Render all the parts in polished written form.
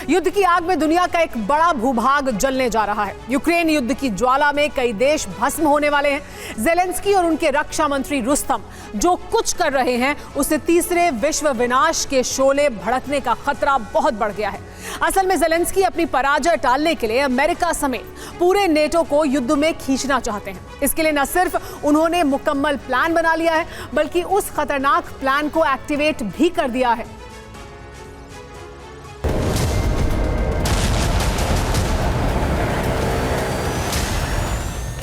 युद्ध की आग में दुनिया का एक बड़ा भूभाग जलने जा रहा है। यूक्रेन युद्ध की ज्वाला में कई देश भस्म होने वाले हैं। जेलेंस्की और उनके रक्षा मंत्री रुस्तम जो कुछ कर रहे हैं उससे तीसरे विश्व विनाश के शोले भड़कने का खतरा बहुत बढ़ गया है। असल में जेलेंस्की अपनी पराजय टालने के लिए अमेरिका समेत पूरे नेटो को युद्ध में खींचना चाहते हैं। इसके लिए न सिर्फ उन्होंने मुकम्मल प्लान बना लिया है बल्कि उस खतरनाक प्लान को एक्टिवेट भी कर दिया है।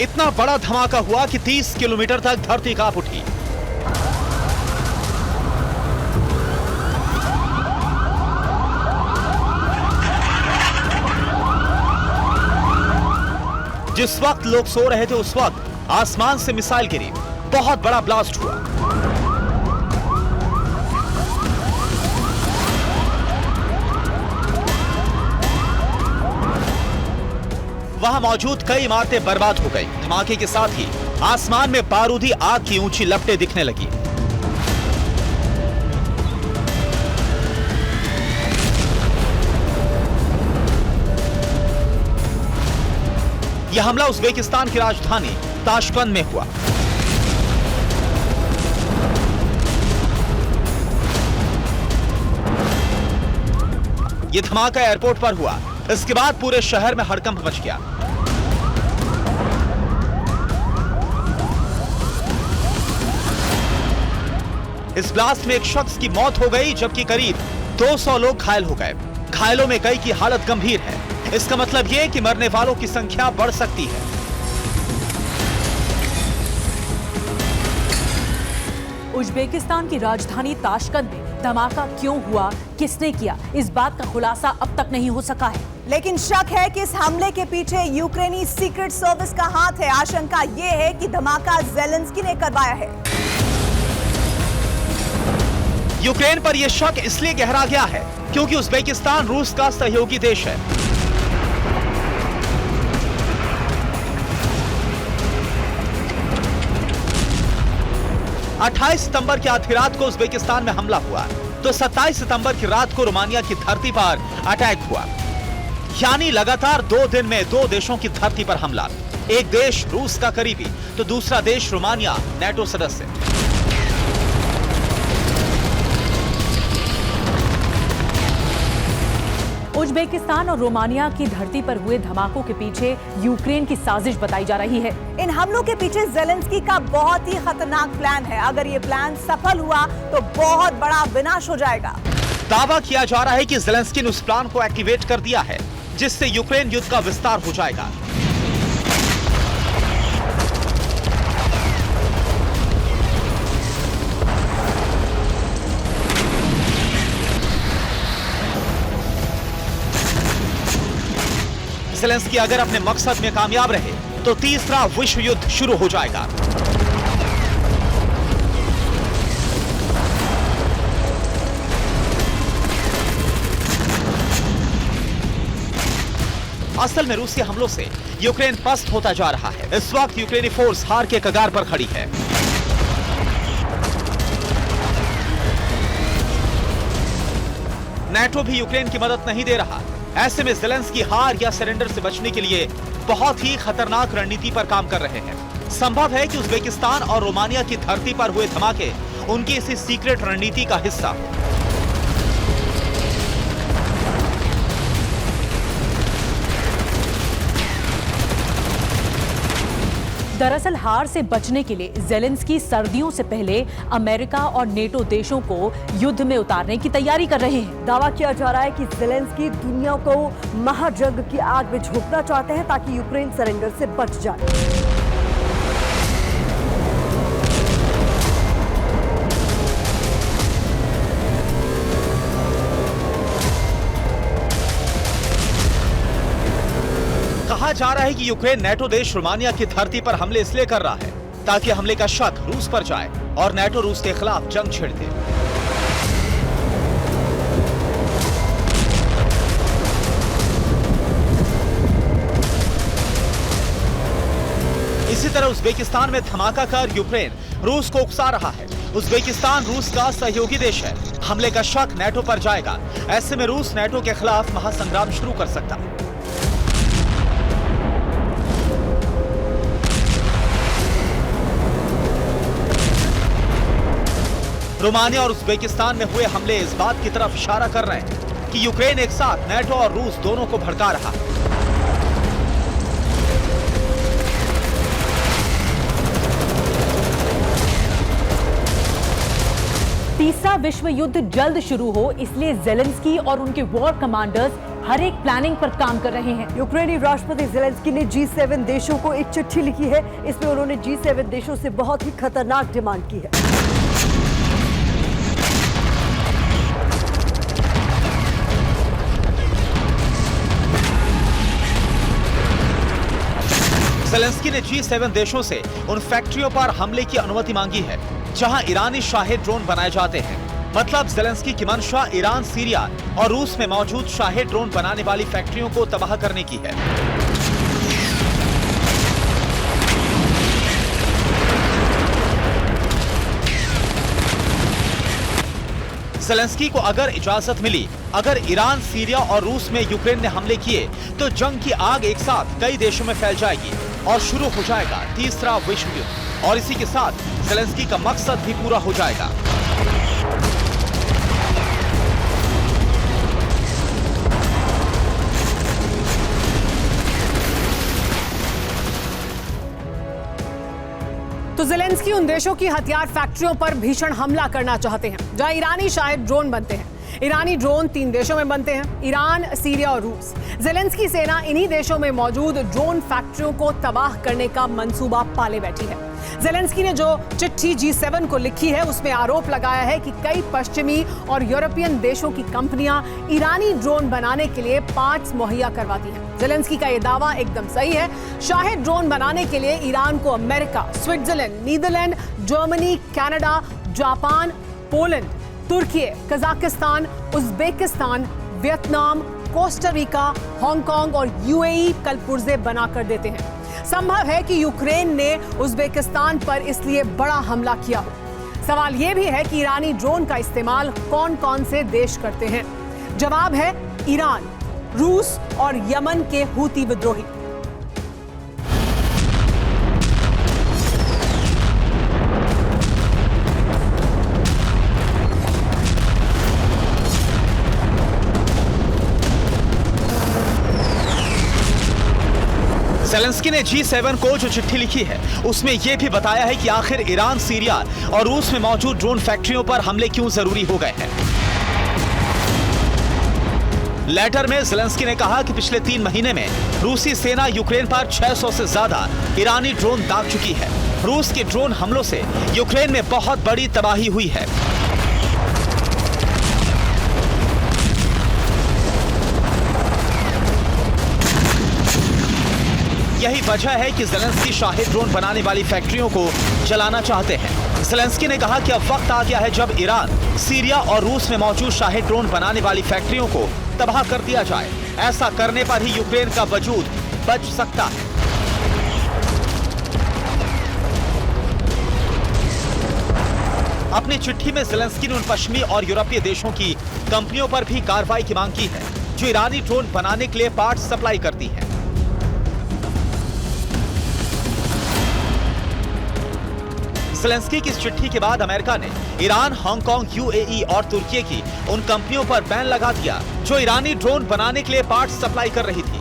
इतना बड़ा धमाका हुआ कि 30 किलोमीटर तक धरती कांप उठी। जिस वक्त लोग सो रहे थे उस वक्त आसमान से मिसाइल गिरी, बहुत बड़ा ब्लास्ट हुआ। वहां मौजूद कई इमारतें बर्बाद हो गई। धमाके के साथ ही आसमान में बारूदी आग की ऊंची लपटें दिखने लगी। यह हमला उज़्बेकिस्तान की राजधानी ताशकंद में हुआ। यह धमाका एयरपोर्ट पर हुआ। इसके बाद पूरे शहर में हड़कंप मच गया। इस ब्लास्ट में एक शख्स की मौत हो गई जबकि करीब 200 लोग घायल हो गए। घायलों में कई की हालत गंभीर है। इसका मतलब यह कि मरने वालों की संख्या बढ़ सकती है। उज़्बेकिस्तान की राजधानी ताशकंद में धमाका क्यों हुआ, किसने किया, इस बात का खुलासा अब तक नहीं हो सका है। लेकिन शक है कि इस हमले के पीछे यूक्रेनी सीक्रेट सर्विस का हाथ है। आशंका यह है कि धमाका जेलेंस्की ने करवाया है। यूक्रेन पर यह शक इसलिए गहरा गया है क्योंकि उज़्बेकिस्तान रूस का सहयोगी देश है। अट्ठाईस सितंबर की आधी रात को उज़्बेकिस्तान में हमला हुआ तो 27 सितंबर की रात को रोमानिया की धरती पर अटैक हुआ। यानी लगातार 2 दिन में 2 देशों की धरती पर हमला। एक देश रूस का करीबी तो दूसरा देश रोमानिया, नेटो सदस्य। उज़्बेकिस्तान और रोमानिया की धरती पर हुए धमाकों के पीछे यूक्रेन की साजिश बताई जा रही है। इन हमलों के पीछे जेलेंस्की का बहुत ही खतरनाक प्लान है। अगर ये प्लान सफल हुआ तो बहुत बड़ा विनाश हो जाएगा। दावा किया जा रहा है कि जेलेंस्की ने उस प्लान को एक्टिवेट कर दिया है जिससे यूक्रेन युद्ध का विस्तार हो जाएगा। जेलेंस्की अगर अपने मकसद में कामयाब रहे तो तीसरा विश्व युद्ध शुरू हो जाएगा। असल में रूसी हमलों से यूक्रेन पस्त होता जा रहा है। इस वक्त यूक्रेनी फोर्स हार के कगार पर खड़ी है। नेटो भी यूक्रेन की मदद नहीं दे रहा। ऐसे में जेलेंस्की हार या सरेंडर से बचने के लिए बहुत ही खतरनाक रणनीति पर काम कर रहे हैं। संभव है कि उज़्बेकिस्तान और रोमानिया की धरती पर हुए धमाके उनकी इसी सीक्रेट रणनीति का हिस्सा हो। दरअसल हार से बचने के लिए जेलेंस्की सर्दियों से पहले अमेरिका और नेटो देशों को युद्ध में उतारने की तैयारी कर रहे हैं। दावा किया जा रहा है कि जेलेंस्की दुनिया को महाजंग की आग में झोंकना चाहते हैं ताकि यूक्रेन सरेंडर से बच जाए। कहा जा रहा है कि यूक्रेन नेटो देश रोमानिया की धरती पर हमले इसलिए कर रहा है ताकि हमले का शक रूस पर जाए और नेटो रूस के खिलाफ जंग छेड़ दे। इसी तरह उज्बेकिस्तान में धमाका कर यूक्रेन रूस को उकसा रहा है। उज्बेकिस्तान रूस का सहयोगी देश है। हमले का शक नेटो पर जाएगा। ऐसे में रूस नेटो के खिलाफ महासंग्राम शुरू कर सकता है। रोमानिया और उज्बेकिस्तान में हुए हमले इस बात की तरफ इशारा कर रहे हैं कि यूक्रेन एक साथ नेटो और रूस दोनों को भड़का रहा है। तीसरा विश्व युद्ध जल्द शुरू हो, इसलिए ज़ेलेंस्की और उनके वॉर कमांडर्स हर एक प्लानिंग पर काम कर रहे हैं। यूक्रेनी राष्ट्रपति ज़ेलेंस्की ने G7 देशों को एक चिट्ठी लिखी है। इसमें उन्होंने G7 देशों से बहुत ही खतरनाक डिमांड की है। ज़ेलेंस्की ने G7 देशों से उन फैक्ट्रियों पर हमले की अनुमति मांगी है जहां ईरानी शाहिद ड्रोन बनाए जाते हैं। मतलब ज़ेलेंस्की की मंशा ईरान, सीरिया और रूस में मौजूद शाहिद ड्रोन बनाने वाली फैक्ट्रियों को तबाह करने की है। ज़ेलेंस्की को अगर इजाजत मिली, अगर ईरान, सीरिया और रूस में यूक्रेन ने हमले किए तो जंग की आग एक साथ कई देशों में फैल जाएगी और शुरू हो जाएगा तीसरा विश्व युद्ध। और इसी के साथ ज़ेलेंस्की का मकसद भी पूरा हो जाएगा। तो ज़ेलेंस्की उन देशों की हथियार फैक्ट्रियों पर भीषण हमला करना चाहते हैं जहां ईरानी शायद ड्रोन बनते हैं। ईरानी ड्रोन 3 देशों में बनते हैं, ईरान, सीरिया और रूस। ज़ेलेंस्की सेना इन्हीं देशों में मौजूद ड्रोन फैक्ट्रियों को तबाह करने का मंसूबा पाले बैठी है। ज़ेलेंस्की ने जो चिट्ठी G7 को लिखी है उसमें आरोप लगाया है कि कई पश्चिमी और यूरोपियन देशों की कंपनियां ईरानी ड्रोन बनाने के लिए पार्ट्स मुहैया करवाती हैं। ज़ेलेंस्की का यह दावा एकदम सही है। शाहिद ड्रोन बनाने के लिए ईरान को America, Switzerland, Netherland, Germany, Canada, Japan, Poland, तुर्की, Kazakhstan, Uzbekistan, Vietnam, Costa Rica, Hong Kong और यूएई कल पुर्जे बनाकर देते हैं। संभव है कि यूक्रेन ने उज्बेकिस्तान पर इसलिए बड़ा हमला किया हो। सवाल यह भी है कि ईरानी ड्रोन का इस्तेमाल कौन कौन से देश करते हैं। जवाब है ईरान, रूस और यमन के हूती विद्रोही। ज़ेलेंस्की ने G7 को जो चिट्ठी लिखी है उसमें यह भी बताया है कि आखिर ईरान, सीरिया और रूस में मौजूद ड्रोन फैक्ट्रियों पर हमले क्यों जरूरी हो गए हैं। लेटर में ज़ेलेंस्की ने कहा कि पिछले 3 महीने में रूसी सेना यूक्रेन पर 600 से ज्यादा ईरानी ड्रोन दाग चुकी है। रूस के ड्रोन हमलों से यूक्रेन में बहुत बड़ी तबाही हुई है। यही वजह है कि ज़ेलेंस्की शाहिद ड्रोन बनाने वाली फैक्ट्रियों को चलाना चाहते हैं। ज़ेलेंस्की ने कहा कि अब वक्त आ गया है जब ईरान, सीरिया और रूस में मौजूद शाहिद ड्रोन बनाने वाली फैक्ट्रियों को तबाह कर दिया जाए। ऐसा करने पर ही यूक्रेन का वजूद बच सकता है। अपनी चिट्ठी में ज़ेलेंस्की ने उन पश्चिमी और यूरोपीय देशों की कंपनियों पर भी कार्रवाई की मांग की है जो ईरानी ड्रोन बनाने के लिए पार्ट्स सप्लाई करती हैं। ज़ेलेंस्की की इस चिट्ठी के बाद अमेरिका ने ईरान, हांगकांग, यूएई और तुर्की की उन कंपनियों पर बैन लगा दिया जो ईरानी ड्रोन बनाने के लिए पार्ट्स सप्लाई कर रही थी।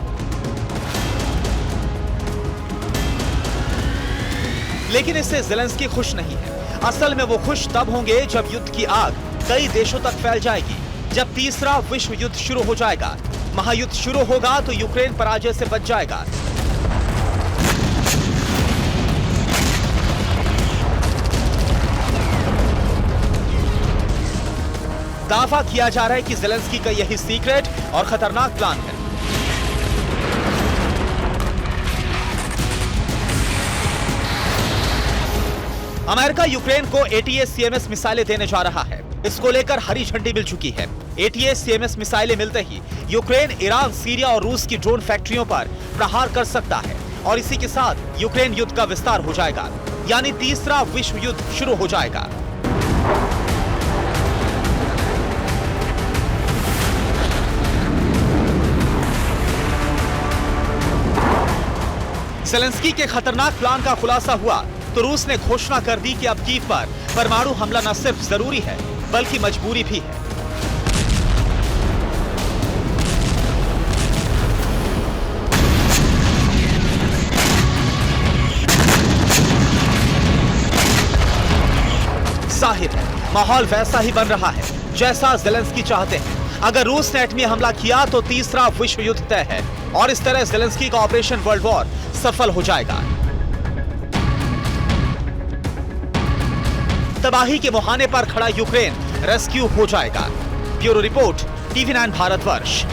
लेकिन इससे ज़ेलेंस्की खुश नहीं है। असल में वो खुश तब होंगे जब युद्ध की आग कई देशों तक फैल जाएगी, जब तीसरा विश्व युद्ध शुरू हो जाएगा। महायुद्ध शुरू होगा तो यूक्रेन पराजय से बच जाएगा। दावा किया जा रहा है कि ज़ेलेंस्की का यही सीक्रेट और खतरनाक प्लान है। अमेरिका यूक्रेन को ATACMS मिसाइलें देने जा रहा है। इसको लेकर हरी झंडी मिल चुकी है। ATACMS मिसाइलें मिलते ही यूक्रेन, ईरान, सीरिया और रूस की ड्रोन फैक्ट्रियों पर प्रहार कर सकता है और इसी के साथ यूक्रेन युद्ध का विस्तार हो जाएगा, यानी तीसरा विश्व युद्ध शुरू हो जाएगा। ज़ेलेंस्की के खतरनाक प्लान का खुलासा हुआ तो रूस ने घोषणा कर दी कि अब कीव पर परमाणु हमला न सिर्फ जरूरी है बल्कि मजबूरी भी है। जाहिर है माहौल वैसा ही बन रहा है जैसा ज़ेलेंस्की चाहते हैं। अगर रूस ने एटमी हमला किया तो तीसरा विश्व युद्ध तय है और इस तरह ज़ेलेंस्की का ऑपरेशन वर्ल्ड वॉर सफल हो जाएगा। तबाही के मुहाने पर खड़ा यूक्रेन रेस्क्यू हो जाएगा। Bureau report, TV9 Bharatvarsh.